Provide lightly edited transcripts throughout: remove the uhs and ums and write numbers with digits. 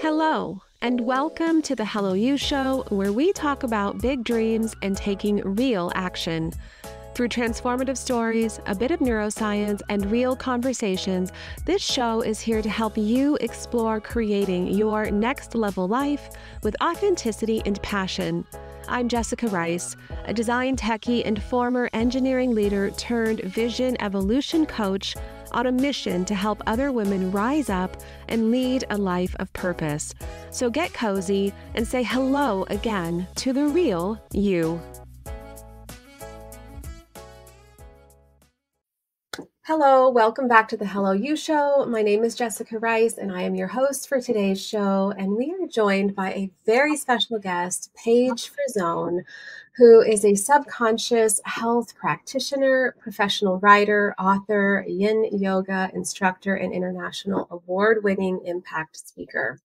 Hello, and welcome to the Hello You Show, where we talk about big dreams and taking real action. Through transformative stories, a bit of neuroscience, and real conversations, this show is here to help you explore creating your next level life with authenticity and passion. I'm Jessica Rice, a design techie and former engineering leader turned vision evolution coach on a mission to help other women rise up and lead a life of purpose. So get cozy and say hello again to the real you. Hello, welcome back to the Hello You Show. My name is Jessica Rice, and I am your host for today's show. And we are joined by a very special guest, Paige Frisone, who is a subconscious health practitioner, professional writer, author, yin yoga instructor, and international award-winning impact speaker.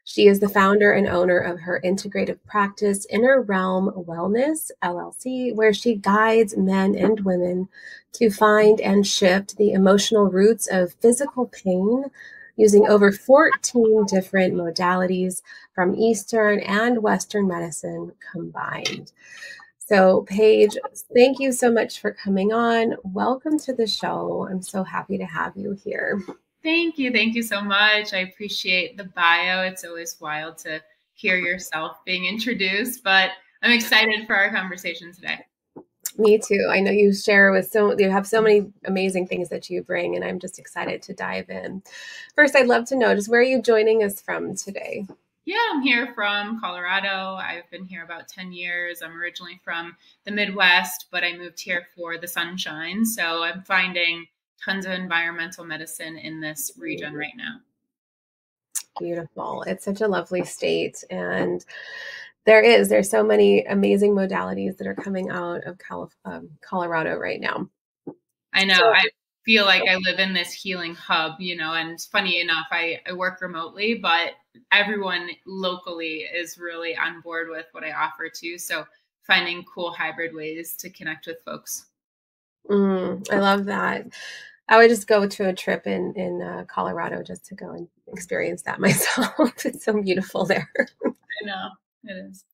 She is the founder and owner of her integrative practice, Inner Realm Wellness, LLC, where she guides men and women to find and shift the emotional roots of physical pain using over 14 different modalities from Eastern and Western medicine combined. So, Paige, thank you so much for coming on. Welcome to the show. I'm so happy to have you here. Thank you. Thank you so much. I appreciate the bio. It's always wild to hear yourself being introduced, but I'm excited for our conversation today. Me too. I know you have so many amazing things that you bring, and I'm just excited to dive in. First, I'd love to know, just where are you joining us from today? Yeah, I'm here from Colorado. I've been here about 10 years. I'm originally from the Midwest, but I moved here for the sunshine. So I'm finding tons of environmental medicine in this region right now. Beautiful. It's such a lovely state. And there's so many amazing modalities that are coming out of Colorado right now. I know. I feel like I live in this healing hub, and funny enough, I work remotely, but everyone locally is really on board with what I offer too. So finding cool hybrid ways to connect with folks. I love that. I would just go to a trip in Colorado just to go and experience that myself. It's so beautiful there. I know, it is.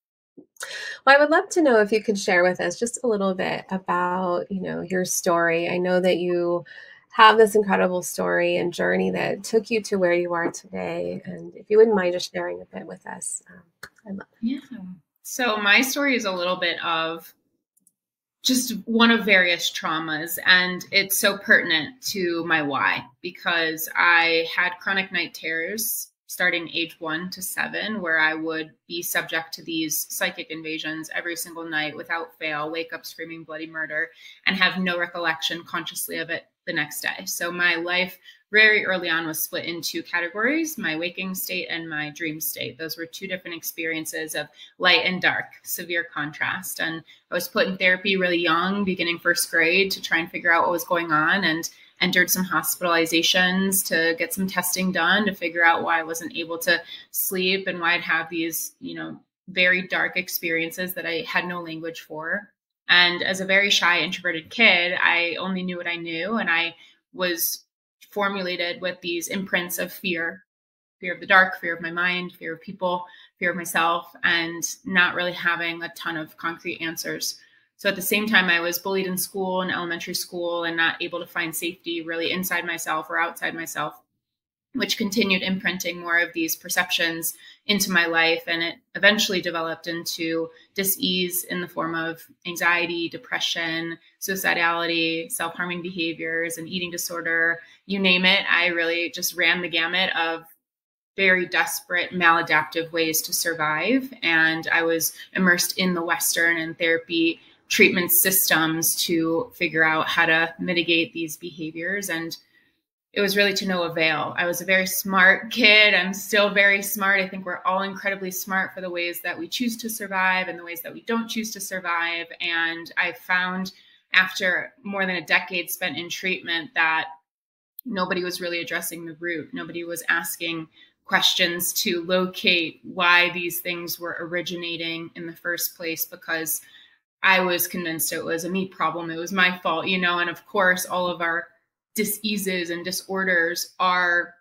Well, I would love to know if you could share with us just a little bit about, your story. I know that you have this incredible story and journey that took you to where you are today. And if you wouldn't mind just sharing a bit with us, I'd love it. Yeah. So my story is a little bit of just one of various traumas, and it's so pertinent to my why, because I had chronic night terrors starting age 1 to 7, where I would be subject to these psychic invasions every single night without fail, wake up screaming bloody murder, and have no recollection consciously of it the next day. So my life very early on was split in 2 categories, my waking state and my dream state. Those were 2 different experiences of light and dark, severe contrast. And I was put in therapy really young, beginning 1st grade, to try and figure out what was going on, and entered some hospitalizations to get some testing done to figure out why I wasn't able to sleep and why I'd have these, very dark experiences that I had no language for. And as a very shy, introverted kid, I only knew what I knew. And I was formulated with these imprints of fear of the dark, fear of my mind, fear of people, fear of myself, and not really having a ton of concrete answers. So at the same time, I was bullied in school and elementary school and not able to find safety really inside myself or outside myself, which continued imprinting more of these perceptions into my life. And it eventually developed into dis-ease in the form of anxiety, depression, suicidality, self-harming behaviors, and eating disorder, you name it. I really just ran the gamut of very desperate, maladaptive ways to survive. And I was immersed in the Western and therapy treatment systems to figure out how to mitigate these behaviors. And it was really to no avail. I was a very smart kid. I'm still very smart. I think we're all incredibly smart for the ways that we choose to survive and the ways that we don't choose to survive. And I found after more than a decade spent in treatment that nobody was really addressing the root. Nobody was asking questions to locate why these things were originating in the first place, because I was convinced it was a me problem. It was my fault, and of course, all of our diseases and disorders are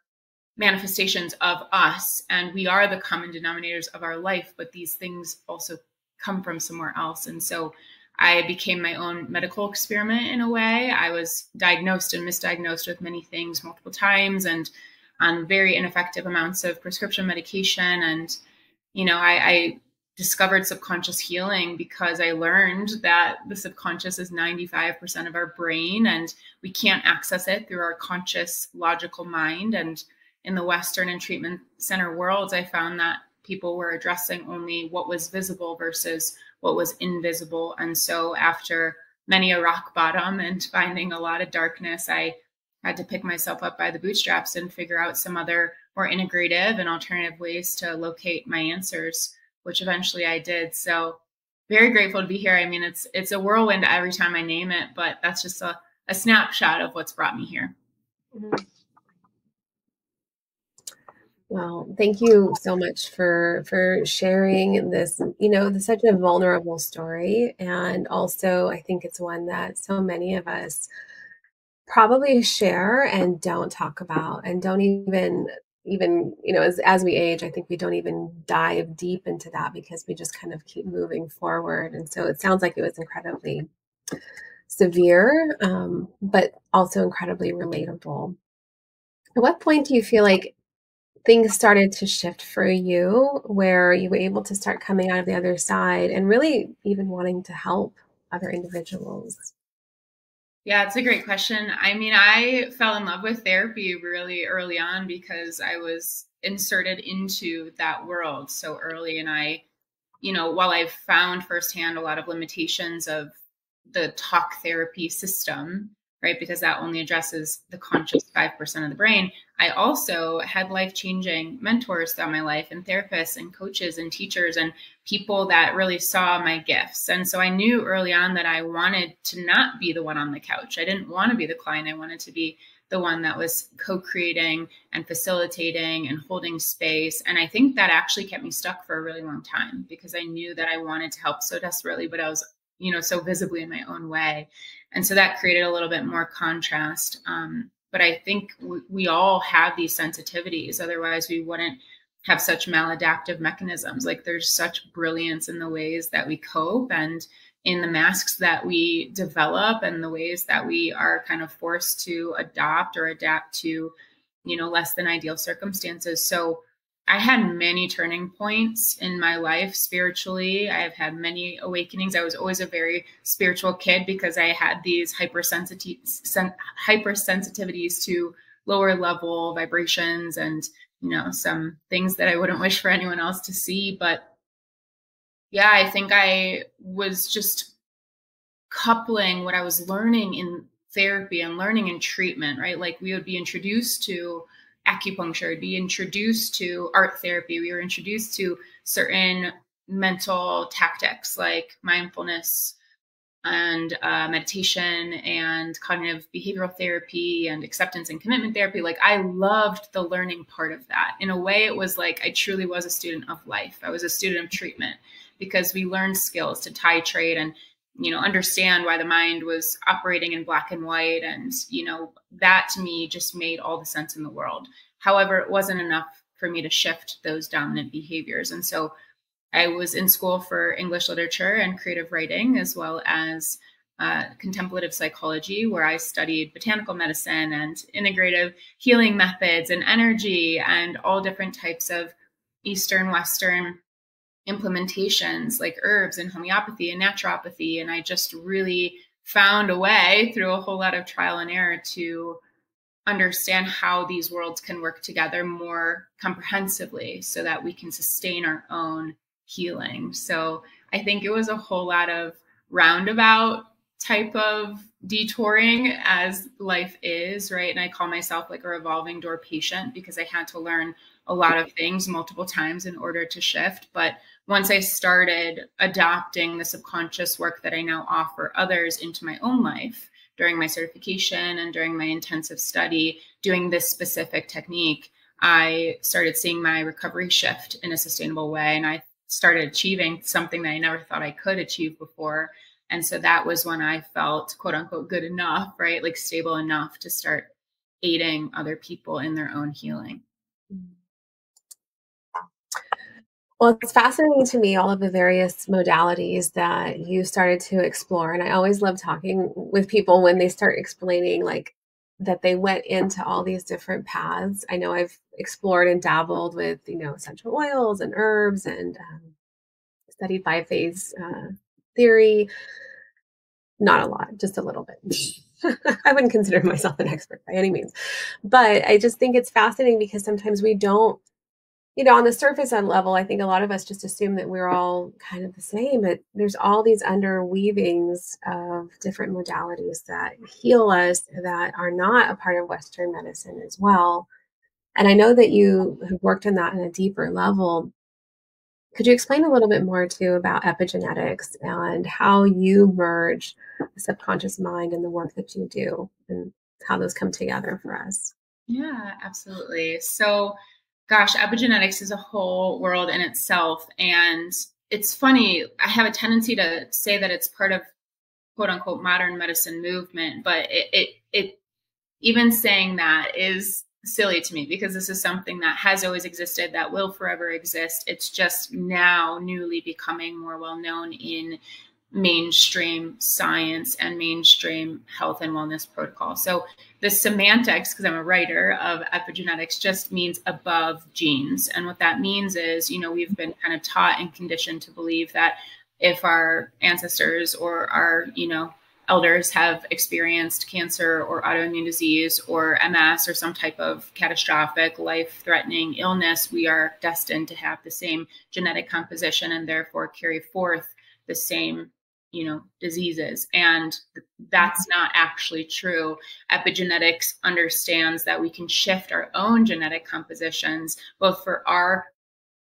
manifestations of us, and we are the common denominators of our life, but these things also come from somewhere else. And so I became my own medical experiment in a way. I was diagnosed and misdiagnosed with many things multiple times, and on very ineffective amounts of prescription medication. And, I discovered subconscious healing because I learned that the subconscious is 95% of our brain, and we can't access it through our conscious, logical mind. And in the Western and treatment center worlds, I found that people were addressing only what was visible versus what was invisible. And so after many a rock bottom and finding a lot of darkness, I had to pick myself up by the bootstraps and figure out some other more integrative and alternative ways to locate my answers, which eventually I did. So very grateful to be here. I mean, it's a whirlwind every time I name it, but that's just a snapshot of what's brought me here. Mm-hmm. Well, thank you so much for sharing this, such a vulnerable story. And also, I think it's one that so many of us probably share and don't talk about, and don't even as we age, I think we don't even dive deep into that because we just kind of keep moving forward. And so it sounds like it was incredibly severe, but also incredibly relatable. At what point do you feel like things started to shift for you, where you were able to start coming out of the other side and really even wanting to help other individuals? Yeah, it's a great question. I mean, I fell in love with therapy really early on because I was inserted into that world so early. And while I've found firsthand a lot of limitations of the talk therapy system, right, because that only addresses the conscious 5% of the brain, I also had life-changing mentors throughout my life, and therapists and coaches and teachers and people that really saw my gifts. And so I knew early on that I wanted to not be the one on the couch. I didn't want to be the client. I wanted to be the one that was co-creating and facilitating and holding space. And I think that actually kept me stuck for a really long time because I knew that I wanted to help so desperately, but I was, so visibly in my own way. And so that created a little bit more contrast. But I think we all have these sensitivities. Otherwise, we wouldn't have such maladaptive mechanisms. Like, there's such brilliance in the ways that we cope and in the masks that we develop and the ways that we are kind of forced to adopt or adapt to, less than ideal circumstances. So I had many turning points in my life spiritually. I have had many awakenings. I was always a very spiritual kid because I had these hypersensitivities to lower level vibrations and, some things that I wouldn't wish for anyone else to see. But yeah, I think I was just coupling what I was learning in therapy and learning in treatment, right? Like, we would be introduced to acupuncture, be introduced to art therapy. We were introduced to certain mental tactics like mindfulness and meditation and cognitive behavioral therapy and acceptance and commitment therapy. Like, I loved the learning part of that. In a way, it was like I truly was a student of life. I was a student of treatment because we learned skills to titrate and understand why the mind was operating in black and white. And, that to me just made all the sense in the world. However, it wasn't enough for me to shift those dominant behaviors. And so I was in school for English literature and creative writing, as well as contemplative psychology, where I studied botanical medicine and integrative healing methods and energy and all different types of Eastern, Western implementations like herbs and homeopathy and naturopathy. And I just really found a way through a whole lot of trial and error to understand how these worlds can work together more comprehensively so that we can sustain our own healing. So I think it was a whole lot of roundabout type of detouring, as life is, right? And I call myself like a revolving door patient because I had to learn a lot of things multiple times in order to shift. But once I started adopting the subconscious work that I now offer others into my own life during my certification and during my intensive study, doing this specific technique, I started seeing my recovery shift in a sustainable way. And I started achieving something that I never thought I could achieve before. And so that was when I felt, quote unquote, good enough, right? Like stable enough to start aiding other people in their own healing. Well, it's fascinating to me, all of the various modalities that you started to explore. And I always love talking with people when they start explaining, like, that they went into all these different paths. I know I've explored and dabbled with, essential oils and herbs and studied five-phase theory. Not a lot, just a little bit. I wouldn't consider myself an expert by any means. But I just think it's fascinating because sometimes we don't, on the surface and level, I think a lot of us just assume that we're all kind of the same. But there's all these underweavings of different modalities that heal us that are not a part of Western medicine as well. And I know that you have worked on that on a deeper level. Could you explain a little bit more too about epigenetics and how you merge the subconscious mind and the work that you do and how those come together for us? Yeah, absolutely. So, gosh, epigenetics is a whole world in itself. And it's funny, I have a tendency to say that it's part of quote unquote modern medicine movement, but it even saying that is silly to me because this is something that has always existed, that will forever exist. It's just now newly becoming more well known in mainstream science and mainstream health and wellness protocol. So the semantics, because I'm a writer, of epigenetics just means above genes. And what that means is, we've been kind of taught and conditioned to believe that if our ancestors or our, elders have experienced cancer or autoimmune disease or MS or some type of catastrophic life-threatening illness, we are destined to have the same genetic composition and therefore carry forth the same diseases. And that's not actually true. Epigenetics understands that we can shift our own genetic compositions, both for our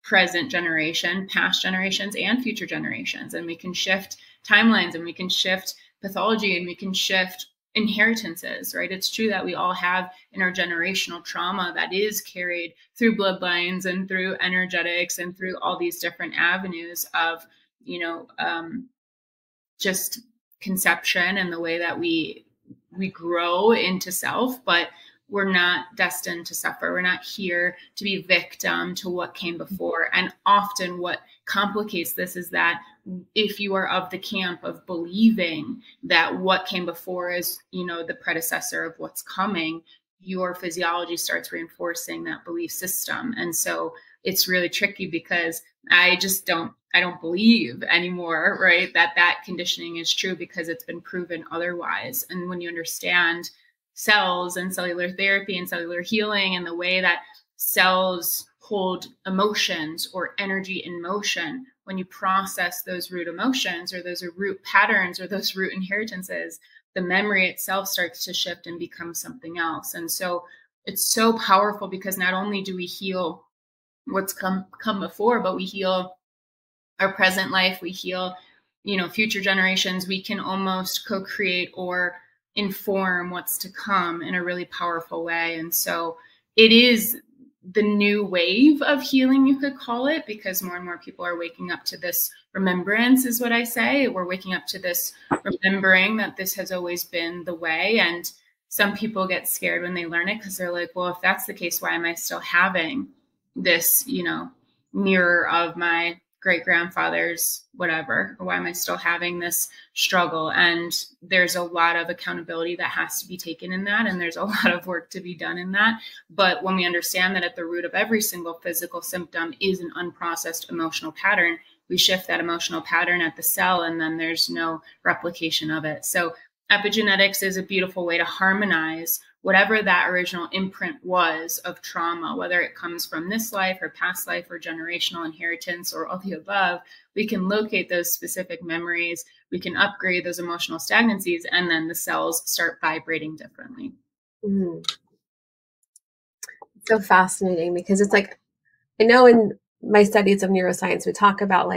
present generation, past generations, and future generations. And we can shift timelines and we can shift pathology and we can shift inheritances, right? It's true that we all have intergenerational trauma that is carried through bloodlines and through energetics and through all these different avenues of, just conception and the way that we grow into self, but we're not destined to suffer. We're not here to be victim to what came before. And often what complicates this is that if you are of the camp of believing that what came before is, the predecessor of what's coming, your physiology starts reinforcing that belief system. And so it's really tricky because I don't believe anymore, right, that conditioning is true because it's been proven otherwise. And when you understand cells and cellular therapy and cellular healing and the way that cells hold emotions or energy in motion, when you process those root emotions or those root patterns or those root inheritances, the memory itself starts to shift and become something else. And so it's so powerful because not only do we heal what's come before, but we heal our present life, we heal, future generations. We can almost co-create or inform what's to come in a really powerful way. And so it is the new wave of healing, you could call it, because more and more people are waking up to this remembrance, is what I say. We're waking up to this remembering that this has always been the way. And some people get scared when they learn it because they're like, well, if that's the case, why am I still having this, mirror of my great grandfather's whatever, or why am I still having this struggle? And there's a lot of accountability that has to be taken in that. And there's a lot of work to be done in that. But when we understand that at the root of every single physical symptom is an unprocessed emotional pattern, we shift that emotional pattern at the cell and then there's no replication of it. So epigenetics is a beautiful way to harmonize whatever that original imprint was of trauma, whether it comes from this life or past life or generational inheritance or all the above. We can locate those specific memories, we can upgrade those emotional stagnancies, and then the cells start vibrating differently. Mm. So fascinating because it's like, I know in my studies of neuroscience, we talk about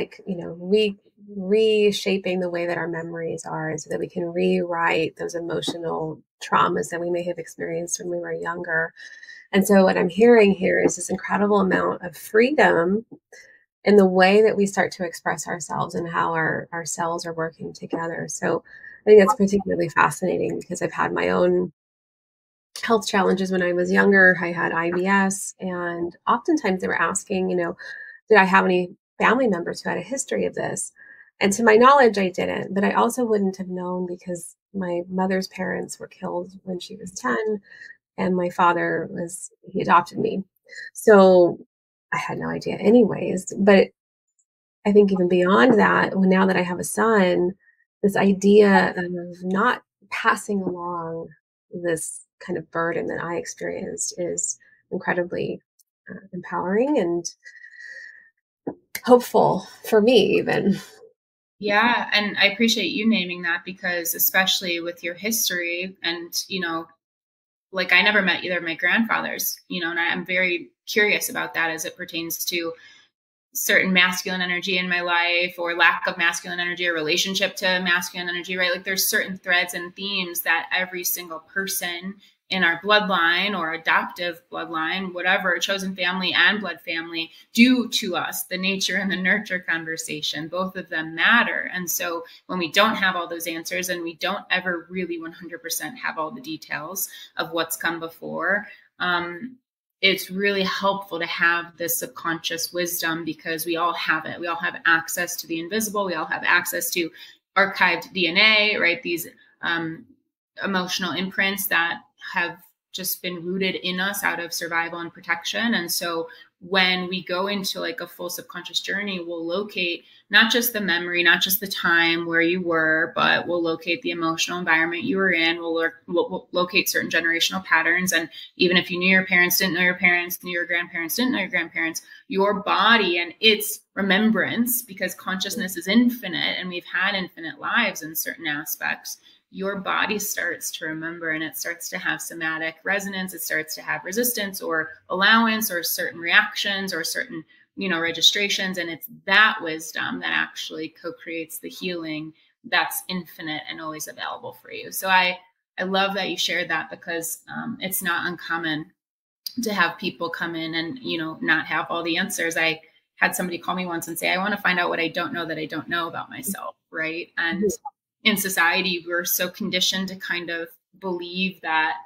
reshaping the way that our memories are so that we can rewrite those emotional traumas that we may have experienced when we were younger. And so what I'm hearing here is this incredible amount of freedom in the way that we start to express ourselves and how our cells are working together. So I think that's particularly fascinating because I've had my own health challenges when I was younger. I had IBS, and oftentimes they were asking, did I have any family members who had a history of this. And to my knowledge, I didn't, but I also wouldn't have known because my mother's parents were killed when she was 10, and my father he adopted me. So I had no idea anyways. But I think even beyond that, now that I have a son, this idea of not passing along this kind of burden that I experienced is incredibly empowering and hopeful for me, even. Yeah, and I appreciate you naming that, because especially with your history and, like, I never met either of my grandfathers, and I'm very curious about that as it pertains to certain masculine energy in my life, or lack of masculine energy, or relationship to masculine energy, right? Like, there's certain threads and themes that every single person in our bloodline or adoptive bloodline, whatever, chosen family and blood family, do to us. The nature and the nurture conversation, both of them matter. And so when we don't have all those answers, and we don't ever really 100% have all the details of what's come before, it's really helpful to have this subconscious wisdom, because we all have it. We all have access to the invisible. We all have access to archived DNA, right? These emotional imprints that have just been rooted in us out of survival and protection. And so when we go into like a full subconscious journey, we'll locate not just the memory, not just the time where you were, but we'll locate the emotional environment you were in. We'll locate certain generational patterns. And even if you knew your parents didn't know your parents, knew your grandparents didn't know your grandparents, your body and its remembrance, because consciousness is infinite and we've had infinite lives in certain aspects, your body starts to remember, and it starts to have somatic resonance. It starts to have resistance or allowance or certain reactions or certain, registrations. And it's that wisdom that actually co-creates the healing that's infinite and always available for you. So I love that you shared that, because it's not uncommon to have people come in and, not have all the answers. I had somebody call me once and say, I want to find out what I don't know that I don't know about myself. Right. And in society, we're so conditioned to kind of believe that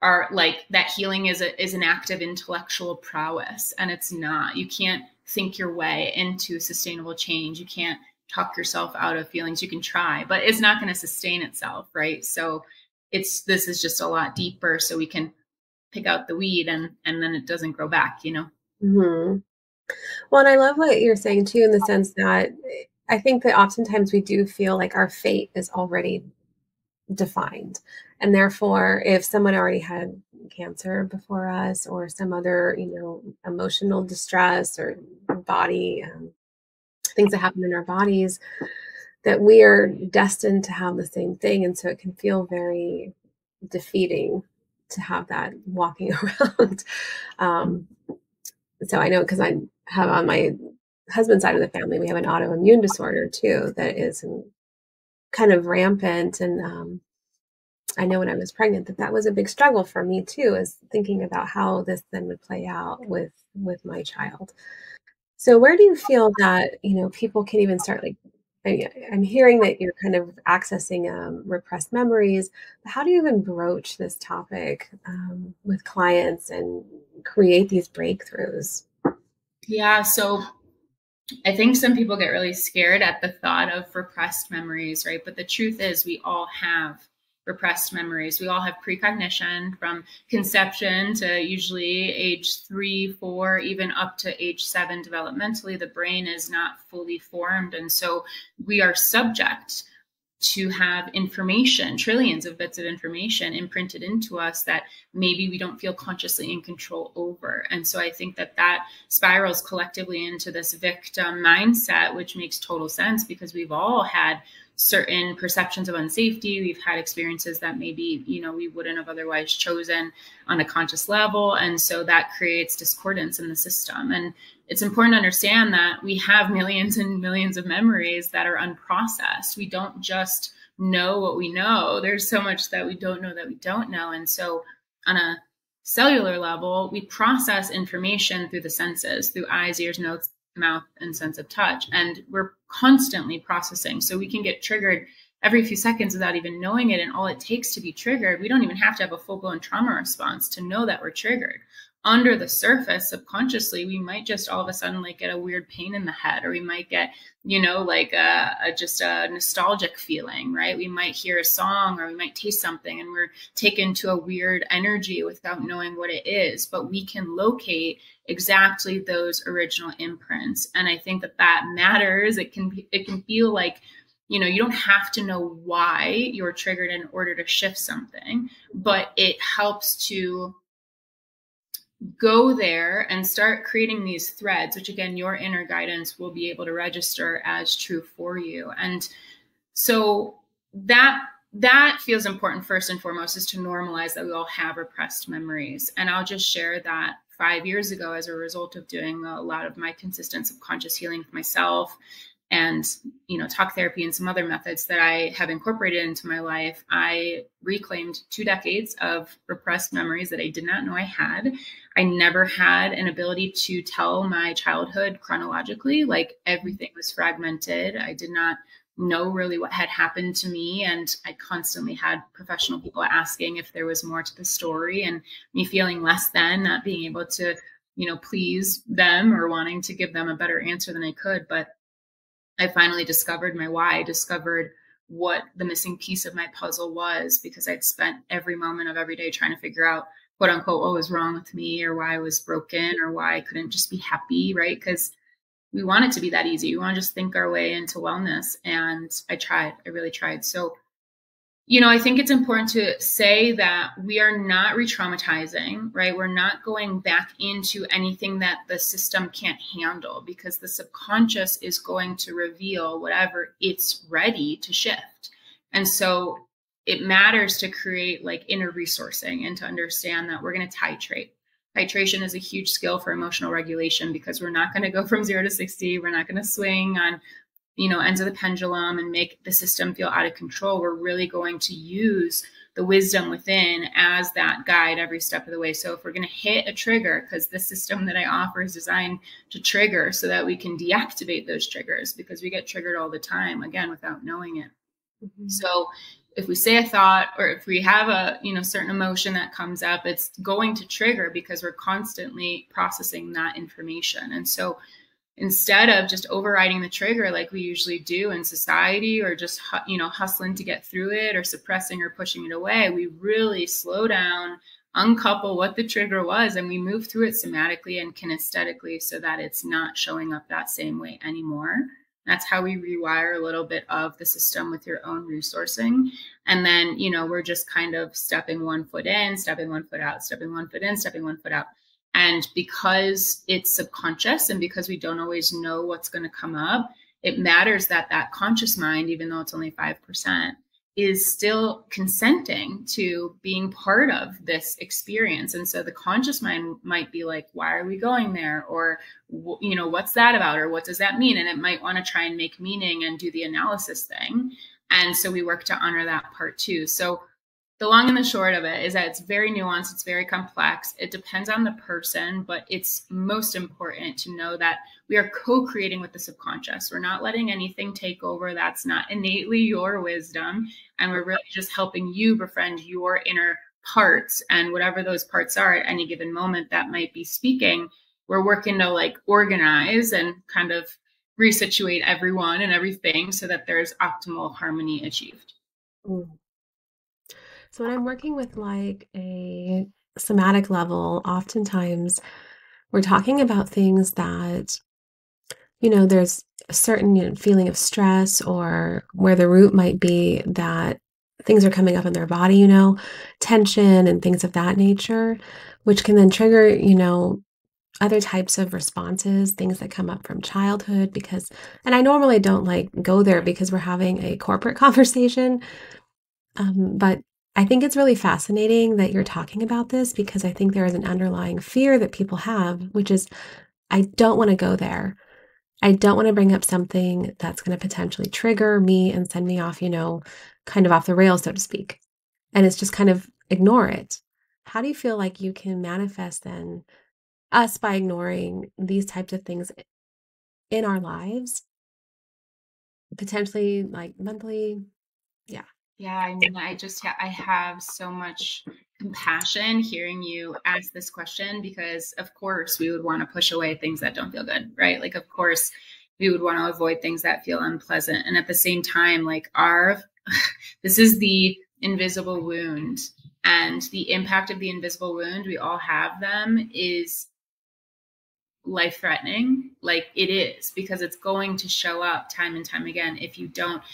that healing is an act of intellectual prowess, and it's not. You can't think your way into sustainable change. You can't talk yourself out of feelings. You can try, but it's not going to sustain itself, right? So this is just a lot deeper, so we can pick out the weed and then it doesn't grow back, Mm-hmm. Well, and I love what you're saying too, in the sense that I think that oftentimes we do feel like our fate is already defined. And therefore, if someone already had cancer before us, or some other, emotional distress or body things that happen in our bodies, that we are destined to have the same thing. And so it can feel very defeating to have that walking around. So I know, because I have on my husband's side of the family, we have an autoimmune disorder too that is kind of rampant. And I know when I was pregnant that was a big struggle for me too, is thinking about how this then would play out with my child. So where do you feel that, people can even start, like, I'm hearing that you're kind of accessing repressed memories. How do you even broach this topic with clients and create these breakthroughs? Yeah. So I think some people get really scared at the thought of repressed memories, right? But the truth is, we all have repressed memories. We all have precognition from conception to usually age 3, 4, even up to age 7 developmentally. The brain is not fully formed. And so we are subject to have information, trillions of bits of information imprinted into us that maybe we don't feel consciously in control over. And so I think that spirals collectively into this victim mindset, which makes total sense, because we've all had certain perceptions of unsafety. We've had experiences that maybe, we wouldn't have otherwise chosen on a conscious level. And so that creates discordance in the system. And it's important to understand that we have millions and millions of memories that are unprocessed. We don't just know what we know. There's so much that we don't know that we don't know. And so on a cellular level, we process information through the senses, through eyes, ears, nose, mouth, and sense of touch. And we're constantly processing. So we can get triggered every few seconds without even knowing it. And all it takes to be triggered, we don't even have to have a full-blown trauma response to know that we're triggered. under the surface, subconsciously, we might just all of a sudden like get a weird pain in the head, or we might get, like just a nostalgic feeling, right? We might hear a song, or we might taste something, and we're taken to a weird energy without knowing what it is. But we can locate exactly those original imprints, and I think that that matters. It can feel like, you don't have to know why you're triggered in order to shift something, but it helps to go there and start creating these threads, which again, your inner guidance will be able to register as true for you. And so that feels important first and foremost, is to normalize that we all have repressed memories. And I'll just share that 5 years ago, as a result of doing a lot of my consistent subconscious healing with myself, and talk therapy and some other methods that I have incorporated into my life, I reclaimed 2 decades of repressed memories that I did not know I had. I never had an ability to tell my childhood chronologically. Like, everything was fragmented. I did not know really what had happened to me, and I constantly had professional people asking if there was more to the story, and me feeling less than, not being able to please them, or wanting to give them a better answer than I could. But I finally discovered my why. I discovered what the missing piece of my puzzle was, because I'd spent every moment of every day trying to figure out, quote unquote, what was wrong with me, or why I was broken, or why I couldn't just be happy, right? Because we want it to be that easy. We want to just think our way into wellness. And I really tried. So, I think it's important to say that we are not re-traumatizing, right? We're not going back into anything that the system can't handle, because the subconscious is going to reveal whatever it's ready to shift. And so it matters to create like inner resourcing, and to understand that we're going to titrate. Titration is a huge skill for emotional regulation, because we're not going to go from 0 to 60. We're not going to swing on ends of the pendulum and make the system feel out of control. We're really going to use the wisdom within as that guide every step of the way. So if we're going to hit a trigger, because the system that I offer is designed to trigger so that we can deactivate those triggers, because we get triggered all the time, again, without knowing it. Mm-hmm. So if we say a thought, or if we have a certain emotion that comes up, it's going to trigger, because we're constantly processing that information. And so instead of just overriding the trigger like we usually do in society, or just hustling to get through it, or suppressing or pushing it away, we really slow down, uncouple what the trigger was, and we move through it somatically and kinesthetically, so that it's not showing up that same way anymore. That's how we rewire a little bit of the system with your own resourcing. And then we're just kind of stepping 1 foot in, stepping 1 foot out, stepping 1 foot in, stepping 1 foot out. And because it's subconscious, and because we don't always know what's going to come up, it matters that that conscious mind, even though it's only 5%, is still consenting to being part of this experience. And so the conscious mind might be like, why are we going there? Or, what's that about? Or what does that mean? And it might want to try and make meaning and do the analysis thing. And so we work to honor that part too. So the long and the short of it is that it's very nuanced. It's very complex. It depends on the person, but it's most important to know that we are co-creating with the subconscious. We're not letting anything take over. That's not innately your wisdom. And we're really just helping you befriend your inner parts, and whatever those parts are at any given moment that might be speaking. We're working to like organize and kind of resituate everyone and everything so that there's optimal harmony achieved. Mm. So when I'm working with like a somatic level, oftentimes we're talking about things that, there's a certain feeling of stress, or where the root might be that things are coming up in their body, tension and things of that nature, which can then trigger, other types of responses, things that come up from childhood, and I normally don't like go there because we're having a corporate conversation. But I think it's really fascinating that you're talking about this, because I think there is an underlying fear that people have, which is, I don't want to go there. I don't want to bring up something that's going to potentially trigger me and send me off, kind of off the rails, so to speak. And it's just kind of ignore it. How do you feel like you can manifest then us by ignoring these types of things in our lives, potentially like monthly? Yeah. Yeah, I mean, I have so much compassion hearing you ask this question because, of course, we would want to push away things that don't feel good, right? Like, of course, we would want to avoid things that feel unpleasant. And at the same time, like, this is the invisible wound. And the impact of the invisible wound, we all have them, is life threatening. Like, it is, because it's going to show up time and time again if you don't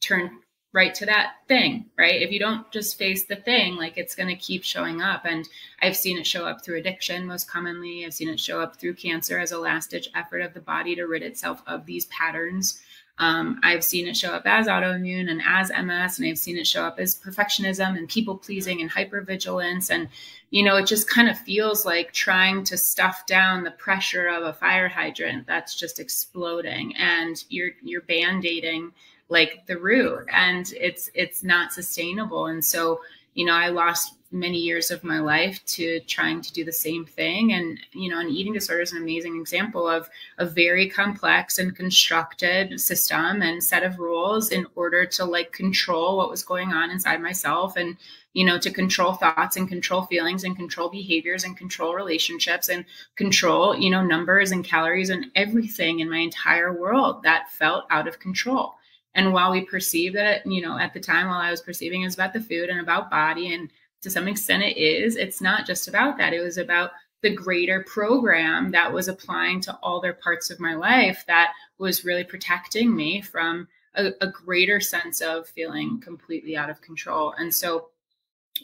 turn right to that thing, right? If you don't just face the thing, like, it's going to keep showing up. And I've seen it show up through addiction most commonly. I've seen it show up through cancer as a last ditch effort of the body to rid itself of these patterns. I've seen it show up as autoimmune and as MS, and I've seen it show up as perfectionism and people pleasing and hypervigilance. And, it just kind of feels like trying to stuff down the pressure of a fire hydrant that's just exploding, and you're band-aiding like the root, and it's not sustainable. And so, I lost many years of my life to trying to do the same thing. And, an eating disorder is an amazing example of a very complex and constructed system and set of rules in order to like control what was going on inside myself, and, to control thoughts and control feelings and control behaviors and control relationships and control, numbers and calories and everything in my entire world that felt out of control. And while we perceive that, at the time, while I was perceiving it was about the food and about body, and to some extent it's not just about that. It was about the greater program that was applying to all their parts of my life that was really protecting me from a greater sense of feeling completely out of control. And so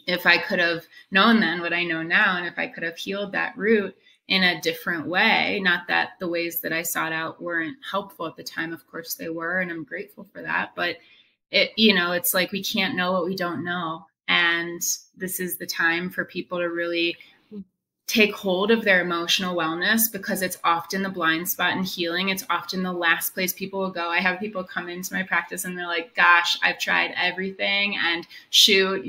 if I could have known then what I know now, and if I could have healed that root in a different way, not that the ways that I sought out weren't helpful at the time, of course they were, and I'm grateful for that. But it's like, we can't know what we don't know. And this is the time for people to really take hold of their emotional wellness, because it's often the blind spot in healing. It's often the last place people will go. I have people come into my practice and they're like, gosh, I've tried everything, and shoot,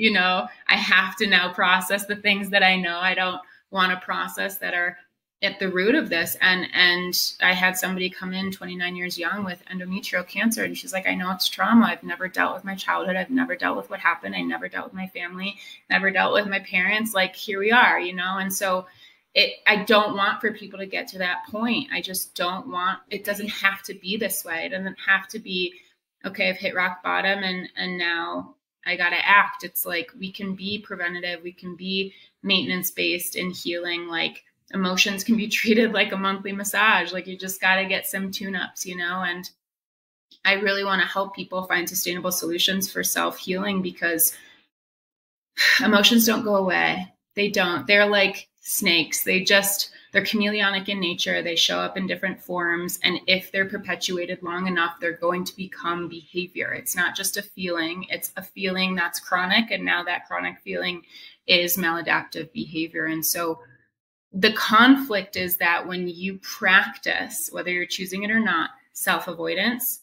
I have to now process the things that I know I don't want to process that are at the root of this. And I had somebody come in 29 years young with endometrial cancer, and she's like, I know it's trauma. I've never dealt with my childhood. I've never dealt with what happened. I never dealt with my family, never dealt with my parents. Like, here we are, and so I don't want for people to get to that point. I just don't want, it doesn't have to be this way. It doesn't have to be, okay, I've hit rock bottom and now I got to act. It's like, we can be preventative. We can be maintenance based in healing. Like, emotions can be treated like a monthly massage. Like, you just got to get some tune-ups, and I really want to help people find sustainable solutions for self-healing, because emotions don't go away. They don't. They're like snakes. They're chameleonic in nature. They show up in different forms. And if they're perpetuated long enough, they're going to become behavior. It's not just a feeling. It's a feeling that's chronic. And now that chronic feeling is maladaptive behavior. And so the conflict is that when you practice, whether you're choosing it or not, self-avoidance,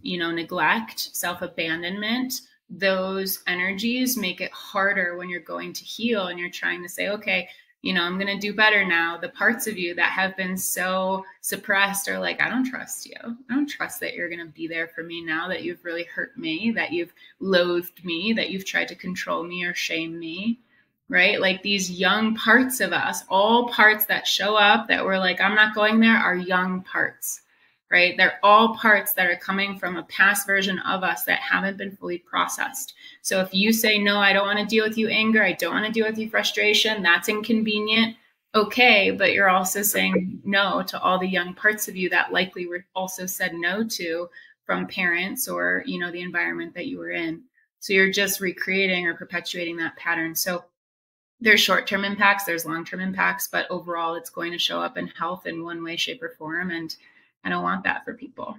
neglect, self-abandonment, those energies make it harder when you're going to heal and you're trying to say, okay, I'm going to do better now. The parts of you that have been so suppressed are like, I don't trust you. I don't trust that you're going to be there for me now that you've really hurt me, that you've loathed me, that you've tried to control me or shame me. Right? Like, these young parts of us, all parts that show up that we're like, I'm not going there, are young parts, right? They're all parts that are coming from a past version of us that haven't been fully processed. So if you say, no, I don't want to deal with you anger, I don't want to deal with you frustration, that's inconvenient. Okay. But you're also saying no to all the young parts of you that likely were also said no to from parents or, the environment that you were in. So you're just recreating or perpetuating that pattern. So there's short-term impacts, there's long-term impacts, but overall it's going to show up in health in one way, shape, or form. And I don't want that for people.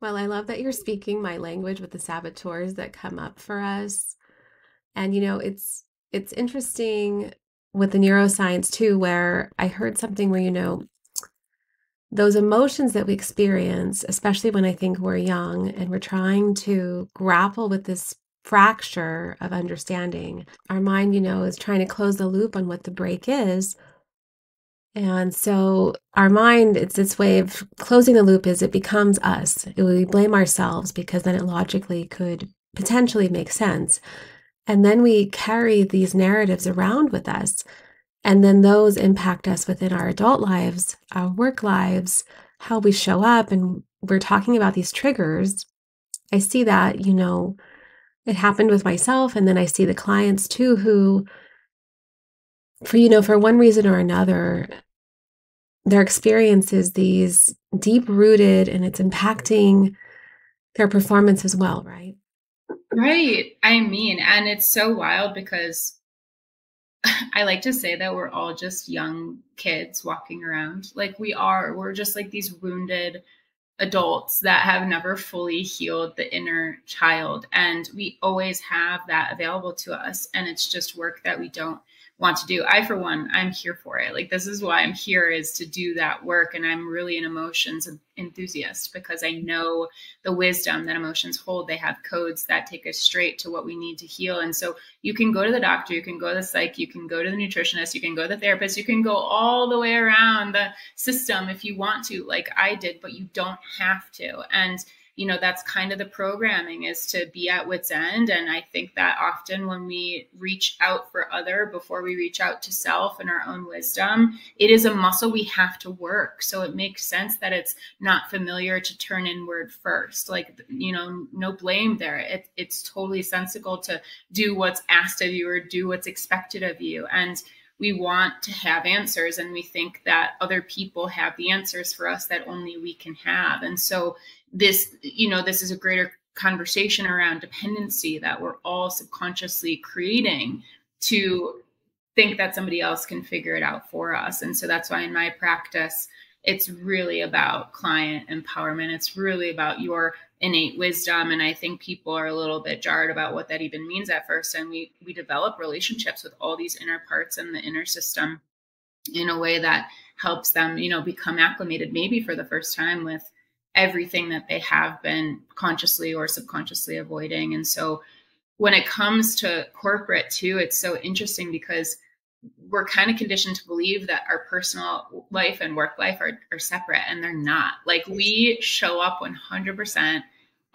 Well, I love that you're speaking my language with the saboteurs that come up for us. And, it's interesting with the neuroscience too, where I heard something where, those emotions that we experience, especially when I think we're young and we're trying to grapple with this fracture of understanding, our mind, is trying to close the loop on what the break is. And so our mind, it's this way of closing the loop is it becomes us. We blame ourselves because then it logically could potentially make sense. And then we carry these narratives around with us. And then those impact us within our adult lives, our work lives, how we show up. And we're talking about these triggers. I see that, it happened with myself. And then I see the clients too, who, for one reason or another, their experience is these deep rooted and it's impacting their performance as well, right? Right. I mean, and it's so wild because I like to say that we're all just young kids walking around. Like we are. We're just like these wounded adults that have never fully healed the inner child. And we always have that available to us. And it's just work that we don't want to do. I, for one, I'm here for it. Like, this is why I'm here, is to do that work. And I'm really an emotions enthusiast because I know the wisdom that emotions hold. They have codes that take us straight to what we need to heal. And so you can go to the doctor, you can go to the psych, you can go to the nutritionist, you can go to the therapist, you can go all the way around the system if you want to, like I did, but you don't have to. And that's kind of the programming, is to be at wit's end. And I think that often when we reach out for other before we reach out to self and our own wisdom, it is a muscle we have to work. So it makes sense that it's not familiar to turn inward first. Like, no blame there. It's totally sensible to do what's asked of you or do what's expected of you. And we want to have answers, and we think that other people have the answers for us that only we can have. And so this is a greater conversation around dependency that we're all subconsciously creating to think that somebody else can figure it out for us. And so that's why in my practice, it's really about client empowerment. It's really about your innate wisdom. And I think people are a little bit jarred about what that even means at first. And we develop relationships with all these inner parts in the inner system in a way that helps them, become acclimated, maybe for the first time, with everything that they have been consciously or subconsciously avoiding. And so when it comes to corporate too, it's so interesting because we're kind of conditioned to believe that our personal life and work life are separate, and they're not. Like, we show up 100%,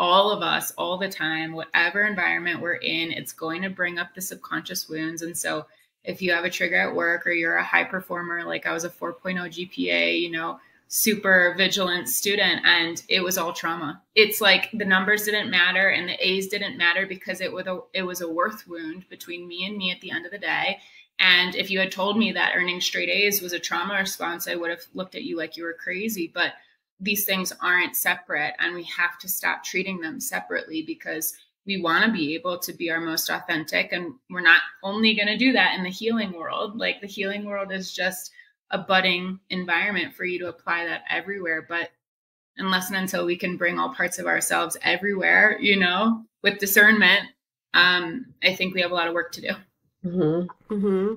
all of us, all the time, whatever environment we're in, it's going to bring up the subconscious wounds. And so if you have a trigger at work, or you're a high performer, like I was a 4.0 GPA, super vigilant student, and it was all trauma. It's like the numbers didn't matter and the A's didn't matter because it was a worth wound between me and me at the end of the day. And if you had told me that earning straight A's was a trauma response, I would have looked at you like you were crazy. But these things aren't separate, and we have to stop treating them separately, because we want to be able to be our most authentic. And we're not only going to do that in the healing world. Like, the healing world is just a budding environment for you to apply that everywhere. But unless and until we can bring all parts of ourselves everywhere, with discernment, I think we have a lot of work to do. Mm-hmm. Mm-hmm.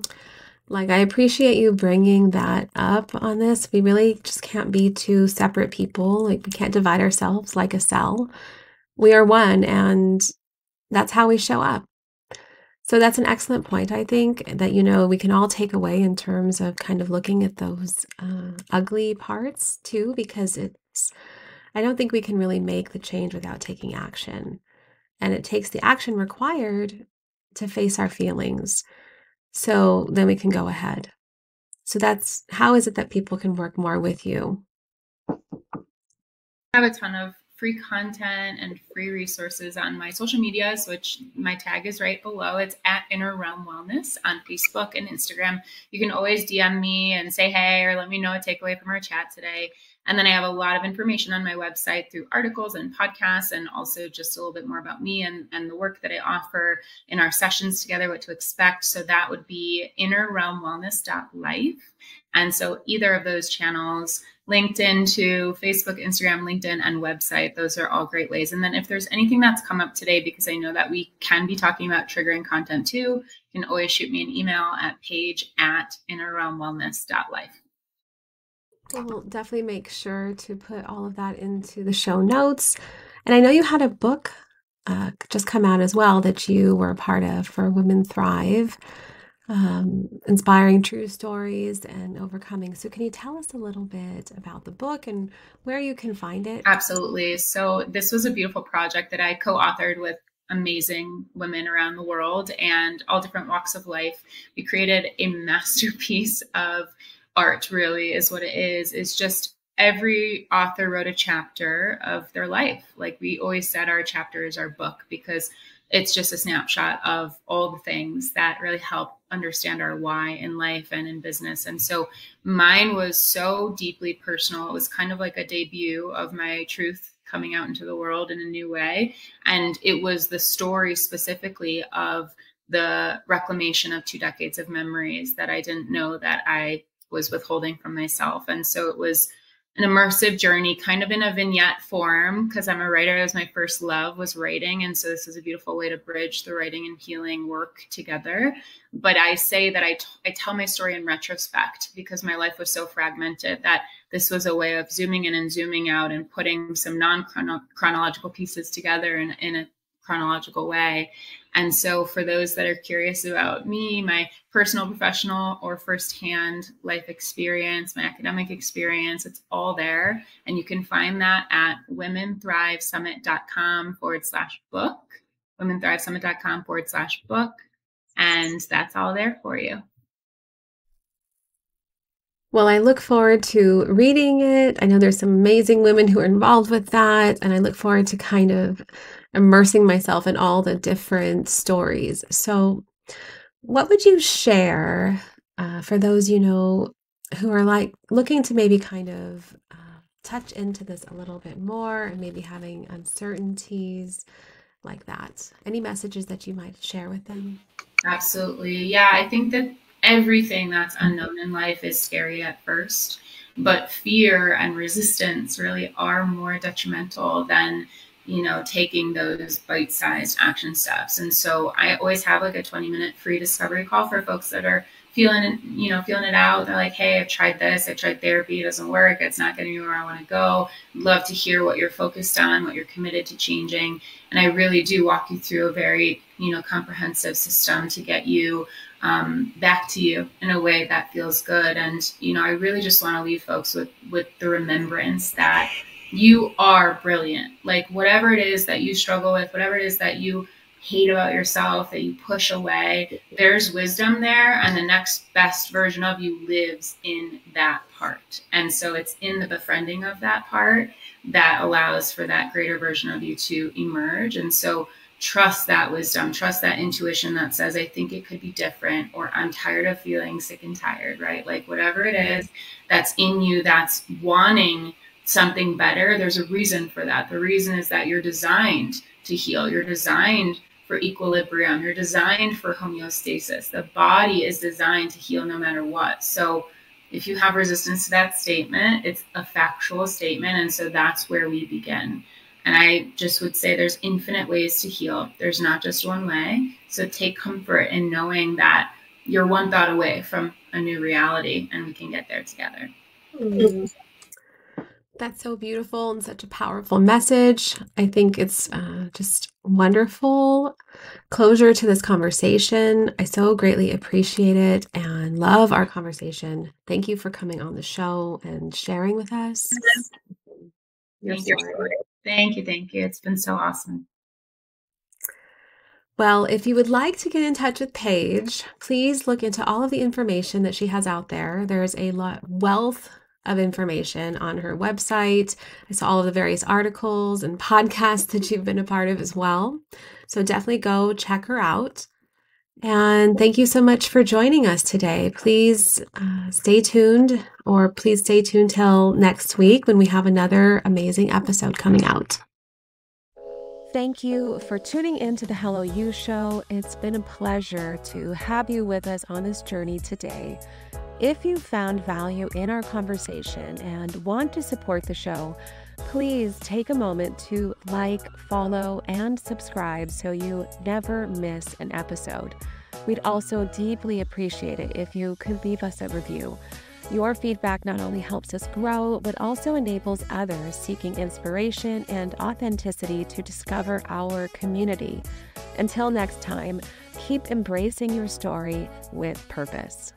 Like, I appreciate you bringing that up on this. We really just can't be two separate people. Like, we can't divide ourselves like a cell. We are one, and that's how we show up. So that's an excellent point, I think, that, we can all take away in terms of kind of looking at those ugly parts too, because I don't think we can really make the change without taking action. And it takes the action required to face our feelings. So then we can go ahead. So how is it that people can work more with you? I have a ton of free content and free resources on my social medias, which my tag is right below. It's at Inner Realm Wellness on Facebook and Instagram. You can always DM me and say hey, or let me know a takeaway from our chat today. And then I have a lot of information on my website through articles and podcasts, and also just a little bit more about me and the work that I offer in our sessions together, what to expect. So that would be innerrealmwellness.life. And so either of those channels, LinkedIn to Facebook, Instagram, LinkedIn, and website, those are all great ways. And then if there's anything that's come up today, because I know that we can be talking about triggering content too, you can always shoot me an email at paige@innerrealmwellness.life. We'll definitely make sure to put all of that into the show notes. And I know you had a book just come out as well that you were a part of for Women Thrive. inspiring true stories and overcoming. So, can you tell us a little bit about the book and where you can find it? Absolutely. So this was a beautiful project that I co-authored with amazing women around the world and all different walks of life. We created a masterpiece of art, really, is what it is. It's just every author wrote a chapter of their life. Like we always said, our chapter is our book because it's just a snapshot of all the things that really help understand our why in life and in business. And so mine was so deeply personal. It was kind of like a debut of my truth coming out into the world in a new way. And it was the story specifically of the reclamation of 2 decades of memories that I didn't know that I was withholding from myself. And so it was an immersive journey, kind of in a vignette form, because I'm a writer. It was my first love was writing. And so this is a beautiful way to bridge the writing and healing work together. But I say that I tell my story in retrospect because my life was so fragmented that this was a way of zooming in and zooming out and putting some non-chronological pieces together in a chronological way. And so for those that are curious about me, my personal, professional, or firsthand life experience, my academic experience, it's all there. And you can find that at womenthrivesummit.com/book, womenthrivesummit.com/book. And that's all there for you. Well, I look forward to reading it. I know there's some amazing women who are involved with that, and I look forward to kind of immersing myself in all the different stories. So, what would you share for those you know who are like looking to maybe kind of touch into this a little bit more and maybe having uncertainties like that? Any messages that you might share with them? Absolutely. Yeah, I think that everything that's unknown in life is scary at first, but fear and resistance really are more detrimental than, taking those bite-sized action steps. And so I always have like a 20-minute free discovery call for folks that are feeling it out. They're like, hey, I've tried this, I tried therapy, it doesn't work, it's not getting me where I want to go. Love to hear what you're focused on, what you're committed to changing. And I really do walk you through a very, comprehensive system to get you back to you in a way that feels good. And, I really just want to leave folks with the remembrance that you are brilliant. Like whatever it is that you struggle with, whatever it is that you hate about yourself, that you push away, there's wisdom there, and the next best version of you lives in that part. And so it's in the befriending of that part that allows for that greater version of you to emerge. And so trust that wisdom, trust that intuition that says, I think it could be different, or I'm tired of feeling sick and tired, right? Like whatever it is that's in you that's wanting something better, there's a reason for that. The reason is that you're designed to heal. You're designed for equilibrium. You're designed for homeostasis. The body is designed to heal no matter what. So if you have resistance to that statement, it's a factual statement. And so that's where we begin. And I just would say there's infinite ways to heal. There's not just one way. So take comfort in knowing that you're one thought away from a new reality, and we can get there together. Mm. That's so beautiful and such a powerful message. I think it's just wonderful closure to this conversation. I so greatly appreciate it and love our conversation. Thank you for coming on the show and sharing with us your story. Thank you. It's been so awesome. Well, if you would like to get in touch with Paige, please look into all of the information that she has out there. There's a wealth of information on her website. I saw all of the various articles and podcasts that you've been a part of as well. So definitely go check her out. And thank you so much for joining us today. Please stay tuned, or please stay tuned till next week when we have another amazing episode coming out. Thank you for tuning in to the Hello You Show. It's been a pleasure to have you with us on this journey today. If you found value in our conversation and want to support the show, please take a moment to like, follow, and subscribe so you never miss an episode. We'd also deeply appreciate it if you could leave us a review. Your feedback not only helps us grow, but also enables others seeking inspiration and authenticity to discover our community. Until next time, keep embracing your story with purpose.